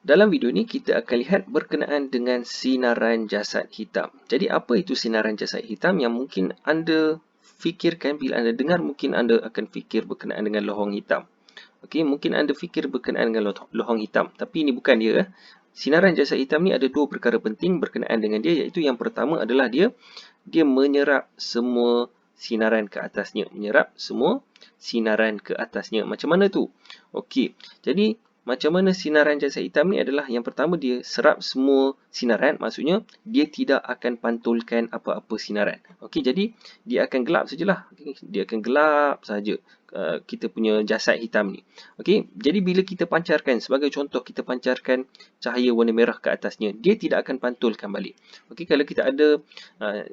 Dalam video ni kita akan lihat berkenaan dengan sinaran jasad hitam. Jadi apa itu sinaran jasad hitam yang mungkin anda fikirkan bila anda dengar, mungkin anda akan fikir berkenaan dengan lohong hitam. Okey, mungkin anda fikir berkenaan dengan lohong hitam, tapi ini bukan dia. Sinaran jasad hitam ni ada dua perkara penting berkenaan dengan dia, iaitu yang pertama adalah dia menyerap semua sinaran ke atasnya. Menyerap semua sinaran ke atasnya. Macam mana tu? Okey, jadi macam mana sinaran jasad hitam ni adalah yang pertama dia serap semua sinaran, maksudnya dia tidak akan pantulkan apa-apa sinaran. Okey, jadi dia akan gelap sajalah. Okay, dia akan gelap saja kita punya jasad hitam ni. Okey, jadi bila kita pancarkan, sebagai contoh kita pancarkan cahaya warna merah ke atasnya, dia tidak akan pantulkan balik. Okey, kalau kita ada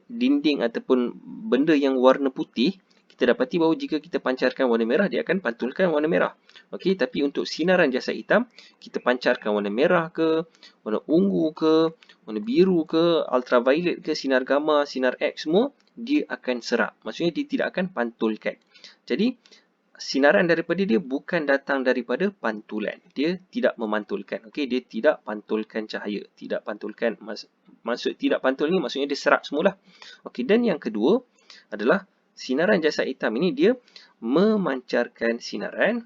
dinding ataupun benda yang warna putih, kita dapati bahawa jika kita pancarkan warna merah, dia akan pantulkan warna merah. Okey, tapi untuk sinaran jasad hitam, kita pancarkan warna merah ke, warna ungu ke, warna biru ke, ultraviolet ke, sinar gamma, sinar X semua, dia akan serap. Maksudnya dia tidak akan pantulkan. Jadi, sinaran daripada dia bukan datang daripada pantulan. Dia tidak memantulkan. Okey, dia tidak pantulkan cahaya. Tidak pantulkan. Maksud tidak pantul ni maksudnya dia serap semualah. Okey, dan yang kedua adalah sinaran jasad hitam ini dia memancarkan sinaran.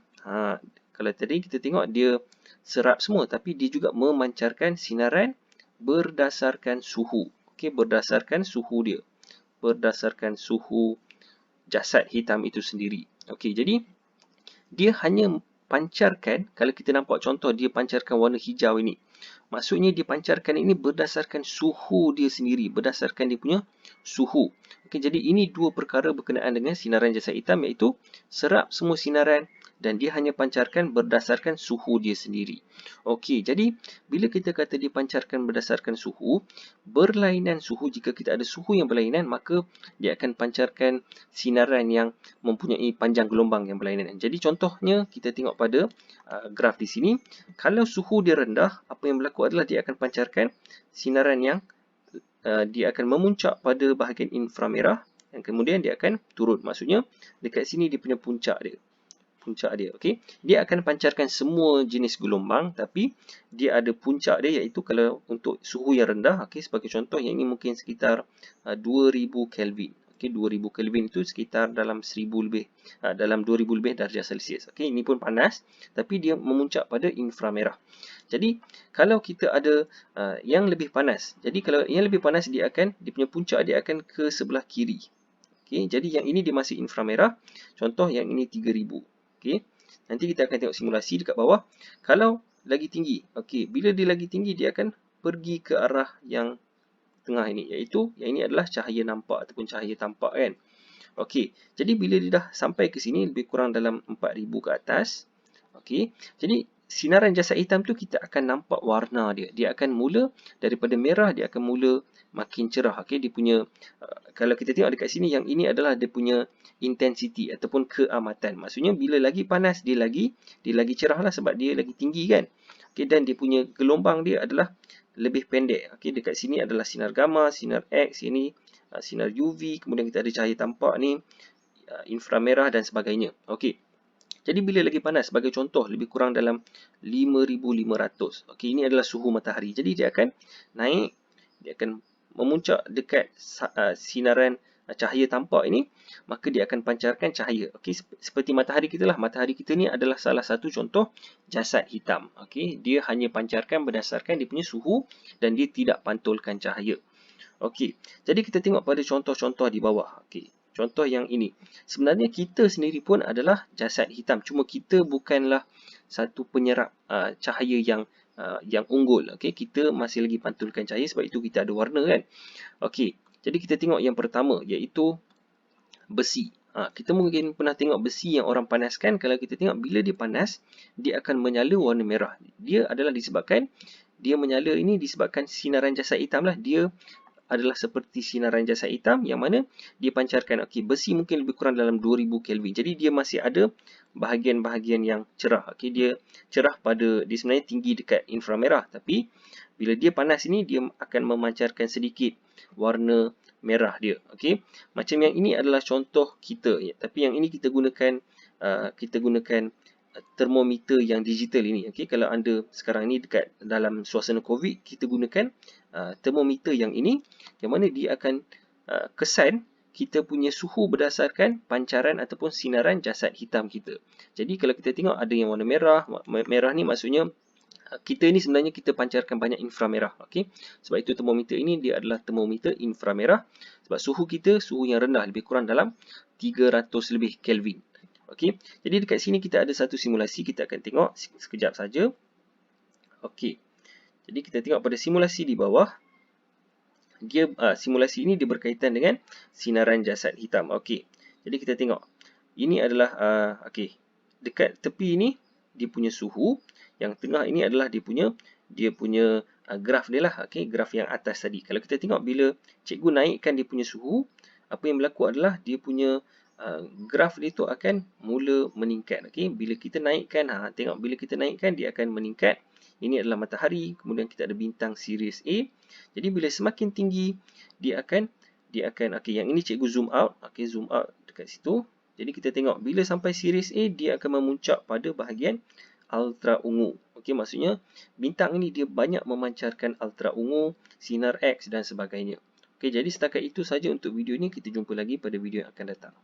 Kalau tadi kita tengok dia serap semua, tapi dia juga memancarkan sinaran berdasarkan suhu. Okey, berdasarkan suhu dia. Berdasarkan suhu jasad hitam itu sendiri. Okey, jadi dia hanya pancarkan, kalau kita nampak contoh dia pancarkan warna hijau ini. Maksudnya dia pancarkan ini berdasarkan suhu dia sendiri, berdasarkan dia punya suhu. Okey, jadi ini dua perkara berkenaan dengan sinaran jasad hitam, iaitu serap semua sinaran dan dia hanya pancarkan berdasarkan suhu dia sendiri. Okey, jadi bila kita kata dia pancarkan berdasarkan suhu, berlainan suhu, jika kita ada suhu yang berlainan, maka dia akan pancarkan sinaran yang mempunyai panjang gelombang yang berlainan. Jadi contohnya kita tengok pada graf di sini, kalau suhu dia rendah, apa yang berlaku adalah dia akan pancarkan sinaran yang dia akan memuncak pada bahagian inframerah dan kemudian dia akan turun. Maksudnya dekat sini dia punya puncak dia. Okey, dia akan pancarkan semua jenis gelombang, tapi dia ada puncak dia, iaitu kalau untuk suhu yang rendah, okey, sebagai contoh yang ini mungkin sekitar 2000 Kelvin. Okey, 2000 Kelvin itu sekitar dalam 1000 lebih, dalam 2000 lebih darjah Celsius. Okey, ini pun panas, tapi dia memuncak pada inframerah. Jadi kalau kita ada yang lebih panas, jadi kalau yang lebih panas dia punya puncak dia akan ke sebelah kiri. Okey, jadi yang ini dia masih inframerah. Contoh yang ini 3000. Okey. Nanti kita akan tengok simulasi dekat bawah. Kalau lagi tinggi, okey, bila dia lagi tinggi dia akan pergi ke arah yang tengah ini, iaitu yang ini adalah cahaya nampak ataupun cahaya tampak kan. Okey. Jadi bila dia dah sampai ke sini lebih kurang dalam 4000 ke atas, okey. Jadi sinaran jasad hitam tu kita akan nampak warna dia. Dia akan mula daripada merah, dia akan mula makin cerah. Okey, dia punya kalau kita tengok dekat sini, yang ini adalah dia punya intensity ataupun keamatan. Maksudnya bila lagi panas dia lagi cerah lah, sebab dia lagi tinggi kan. Okey, dan dia punya gelombang dia adalah lebih pendek. Okey, dekat sini adalah sinar gamma, sinar X, ini sinar UV, kemudian kita ada cahaya tampak ni, inframerah dan sebagainya. Okey. Jadi bila lagi panas, sebagai contoh lebih kurang dalam 5500. Okey, ini adalah suhu matahari. Jadi dia akan naik, dia akan memuncak dekat sinaran cahaya tampak ini, maka dia akan pancarkan cahaya. Okey, seperti matahari kita lah. Matahari kita ni adalah salah satu contoh jasad hitam. Okey, dia hanya pancarkan berdasarkan dia punya suhu dan dia tidak pantulkan cahaya. Okey, jadi kita tengok pada contoh-contoh di bawah. Okey, contoh yang ini. Sebenarnya kita sendiri pun adalah jasad hitam. Cuma kita bukanlah satu penyerap cahaya yang unggul. Okey, kita masih lagi pantulkan cahaya, sebab itu kita ada warna kan. Okey, jadi kita tengok yang pertama, iaitu besi. Kita mungkin pernah tengok besi yang orang panaskan. Kalau kita tengok bila dia panas, dia akan menyala warna merah. Dia adalah disebabkan dia menyala ini disebabkan sinaran jasad hitam lah. Dia adalah seperti sinaran jasad hitam yang mana dia pancarkan. Okey, besi mungkin lebih kurang dalam 2000 Kelvin. Jadi dia masih ada bahagian-bahagian yang cerah. Okey, dia cerah dia sebenarnya tinggi dekat inframerah, tapi bila dia panas ini dia akan memancarkan sedikit warna merah dia. Okey, macam yang ini adalah contoh kita, tapi yang ini kita gunakan termometer yang digital ini. Okey, kalau anda sekarang ni dekat dalam suasana COVID, kita gunakan termometer yang ini, yang mana dia akan kesan kita punya suhu berdasarkan pancaran ataupun sinaran jasad hitam kita. Jadi kalau kita tengok ada yang warna merah, merah ni maksudnya kita ni sebenarnya kita pancarkan banyak inframerah. Okey, sebab itu termometer ini dia adalah termometer inframerah, sebab suhu kita suhu yang rendah, lebih kurang dalam 300 lebih Kelvin. Okey, jadi dekat sini kita ada satu simulasi, kita akan tengok sekejap saja. Okey, jadi kita tengok pada simulasi di bawah, dia simulasi ini dia berkaitan dengan sinaran jasad hitam. Okey, jadi kita tengok ini adalah okey, dekat tepi ini dia punya suhu, yang tengah ini adalah dia punya graf dia lah. Okey, graf yang atas tadi. Kalau kita tengok bila cikgu naikkan dia punya suhu, apa yang berlaku adalah dia punya graf dia tu akan mula meningkat. Okey, bila kita naikkan, tengok bila kita naikkan dia akan meningkat. Ini adalah matahari, kemudian kita ada bintang Sirius A. Jadi bila semakin tinggi dia akan okey, yang ini cikgu zoom out. Okey, zoom out dekat situ. Jadi kita tengok bila sampai Sirius A dia akan memuncak pada bahagian ultra ungu. Okey, maksudnya bintang ini dia banyak memancarkan ultra ungu, sinar X dan sebagainya. Okey, jadi setakat itu saja untuk video ini. Kita jumpa lagi pada video yang akan datang.